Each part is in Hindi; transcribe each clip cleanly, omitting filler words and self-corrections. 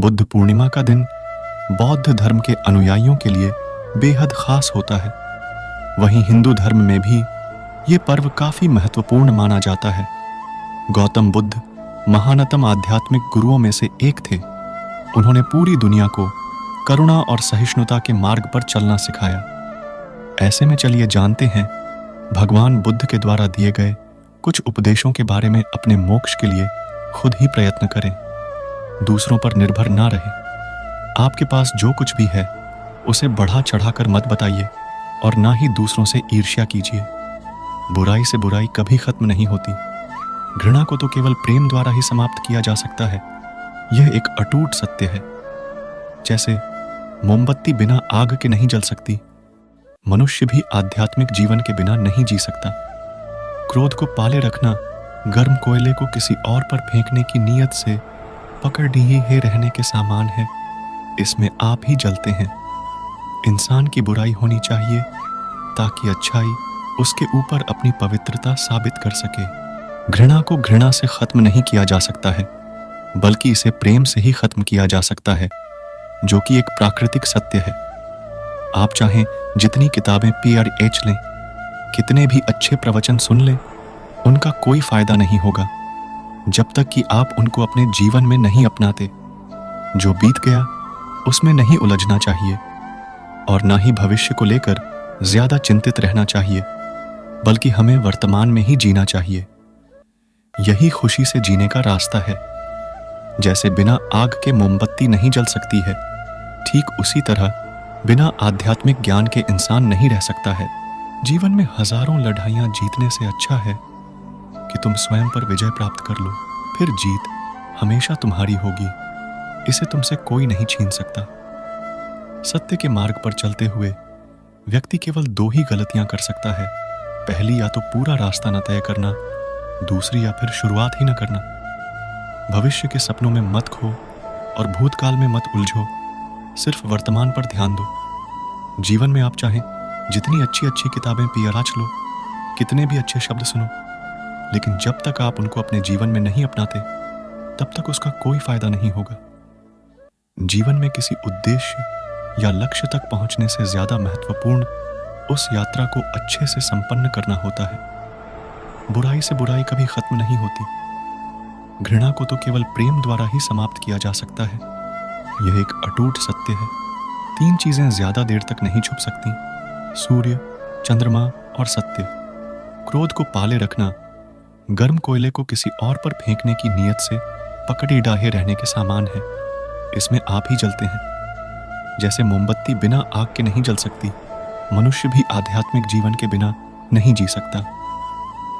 बुद्ध पूर्णिमा का दिन बौद्ध धर्म के अनुयायियों के लिए बेहद खास होता है। वहीं हिंदू धर्म में भी ये पर्व काफी महत्वपूर्ण माना जाता है। गौतम बुद्ध महानतम आध्यात्मिक गुरुओं में से एक थे। उन्होंने पूरी दुनिया को करुणा और सहिष्णुता के मार्ग पर चलना सिखाया। ऐसे में चलिए जानते हैं भगवान बुद्ध के द्वारा दिए गए कुछ उपदेशों के बारे में। अपने मोक्ष के लिए खुद ही प्रयत्न करें, दूसरों पर निर्भर ना रहें। आपके पास जो कुछ भी है उसे बढ़ा चढ़ाकर मत बताइए और ना ही दूसरों से ईर्ष्या कीजिए। बुराई से बुराई कभी खत्म नहीं होती। घृणा को तो केवल प्रेम द्वारा ही समाप्त किया जा सकता है। यह एक अटूट सत्य है। जैसे मोमबत्ती बिना आग के नहीं जल सकती, मनुष्य भी आध्यात्मिक जीवन के बिना नहीं जी सकता। क्रोध को पाले रखना गर्म कोयले को किसी और पर फेंकने की नीयत से पकड़ लिए रहने के समान है। इसमें आप ही जलते हैं। इंसान की बुराई होनी चाहिए ताकि अच्छाई उसके ऊपर अपनी पवित्रता साबित कर सके। घृणा को घृणा से खत्म नहीं किया जा सकता है, बल्कि इसे प्रेम से ही खत्म किया जा सकता है, जो कि एक प्राकृतिक सत्य है। आप चाहें जितनी किताबें PRH लें, कितने भी अच्छे प्रवचन सुन लें, उनका कोई फायदा नहीं होगा जब तक कि आप उनको अपने जीवन में नहीं अपनाते। जो बीत गया उसमें नहीं उलझना चाहिए और ना ही भविष्य को लेकर ज्यादा चिंतित रहना चाहिए, बल्कि हमें वर्तमान में ही जीना चाहिए। यही खुशी से जीने का रास्ता है। जैसे बिना आग के मोमबत्ती नहीं जल सकती है, ठीक उसी तरह बिना आध्यात्मिक ज्ञान के इंसान नहीं रह सकता है। जीवन में हजारों लड़ाइयां जीतने से अच्छा है कि तुम स्वयं पर विजय प्राप्त कर लो। फिर जीत हमेशा तुम्हारी होगी। इसे तुमसे कोई नहीं छीन सकता। सत्य के मार्ग पर चलते हुए व्यक्ति केवल दो ही गलतियां कर सकता है। पहली, या तो पूरा रास्ता न तय करना, दूसरी या फिर शुरुआत ही न करना। भविष्य के सपनों में मत खो और भूतकाल में मत उलझो। सिर्फ वर्तमान पर ध्यान दो। जीवन में आप चाहें जितनी अच्छी अच्छी किताबें PRH लो, कितने भी अच्छे शब्द सुनो, लेकिन जब तक आप उनको अपने जीवन में नहीं अपनाते, तब तक उसका कोई फायदा नहीं होगा। जीवन में किसी उद्देश्य या लक्ष्य तक पहुंचने से ज्यादा महत्वपूर्ण उस यात्रा को अच्छे से संपन्न करना होता है। बुराई से बुराई कभी खत्म नहीं होती। घृणा को तो केवल प्रेम द्वारा ही समाप्त किया जा सकता है। यह एक अटूट सत्य है। 3 चीजें ज्यादा देर तक नहीं छुप सकती: सूर्य, चंद्रमा और सत्य। क्रोध को पाले रखना गर्म कोयले को किसी और पर फेंकने की नीयत से पकड़े डाहे रहने के समान है। इसमें आप ही जलते हैं। जैसे मोमबत्ती बिना आग के नहीं जल सकती, मनुष्य भी आध्यात्मिक जीवन के बिना नहीं जी सकता।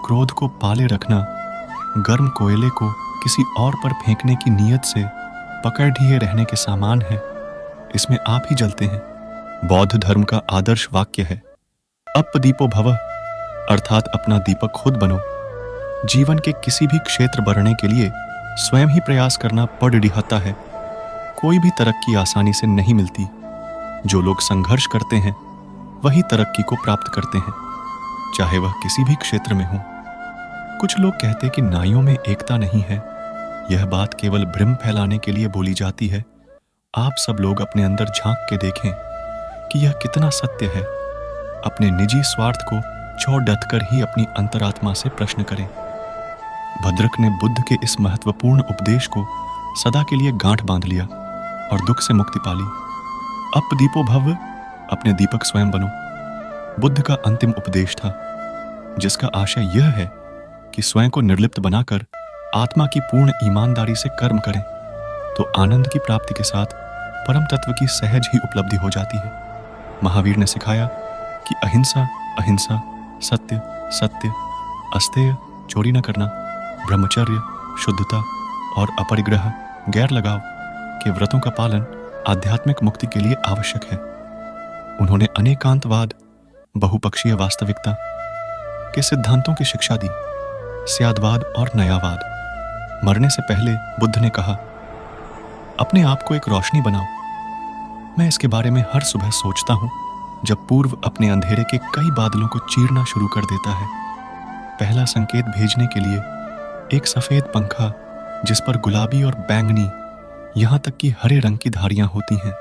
क्रोध को पाले रखना गर्म कोयले को किसी और पर फेंकने की नीयत से पकड़ लिए रहने के समान है। इसमें आप ही जलते हैं। बौद्ध धर्म का आदर्श वाक्य है, अपदीपो भवः, अर्थात अपना दीपक खुद बनो। जीवन के किसी भी क्षेत्र बढ़ने के लिए स्वयं ही प्रयास करना पड़ रिहाता है। कोई भी तरक्की आसानी से नहीं मिलती। जो लोग संघर्ष करते हैं वही तरक्की को प्राप्त करते हैं, चाहे वह किसी भी क्षेत्र में हो। कुछ लोग कहते कि नाइयों में एकता नहीं है। यह बात केवल भ्रम फैलाने के लिए बोली जाती है। आप सब लोग अपने अंदर झांक के देखें कि यह कितना सत्य है। अपने निजी स्वार्थ को छोड़ डटकर ही अपनी अंतरात्मा से प्रश्न करें। भद्रक ने बुद्ध के इस महत्वपूर्ण उपदेश को सदा के लिए गांठ बांध लिया और दुख से मुक्ति पाली। अपदीपो भव, अपने दीपक स्वयं बनो, बुद्ध का अंतिम उपदेश था, जिसका आशय यह है कि स्वयं को निर्लिप्त बनाकर आत्मा की पूर्ण ईमानदारी से कर्म करें, तो आनंद की प्राप्ति के साथ परम तत्व की सहज ही उपलब्धि हो जाती है। महावीर ने सिखाया कि अहिंसा, अहिंसा, सत्य, सत्य, अस्तेय, चोरी न करना, ब्रह्मचर्य, शुद्धता और अपरिग्रह, गैर लगाव के व्रतों का पालन आध्यात्मिक मुक्ति के लिए आवश्यक है। उन्होंने अनेकांतवाद, बहुपक्षीय वास्तविकता के सिद्धांतों की शिक्षा दी, स्यादवाद और नयावाद। मरने से पहले बुद्ध ने कहा, अपने आप को एक रोशनी बनाओ। मैं इसके बारे में हर सुबह सोचता हूं, जब पूर्व अपने अंधेरे के कई बादलों को चीरना शुरू कर देता है। पहला संकेत भेजने के लिए एक सफेद पंखा जिस पर गुलाबी और बैंगनी यहां तक कि हरे रंग की धारियां होती हैं।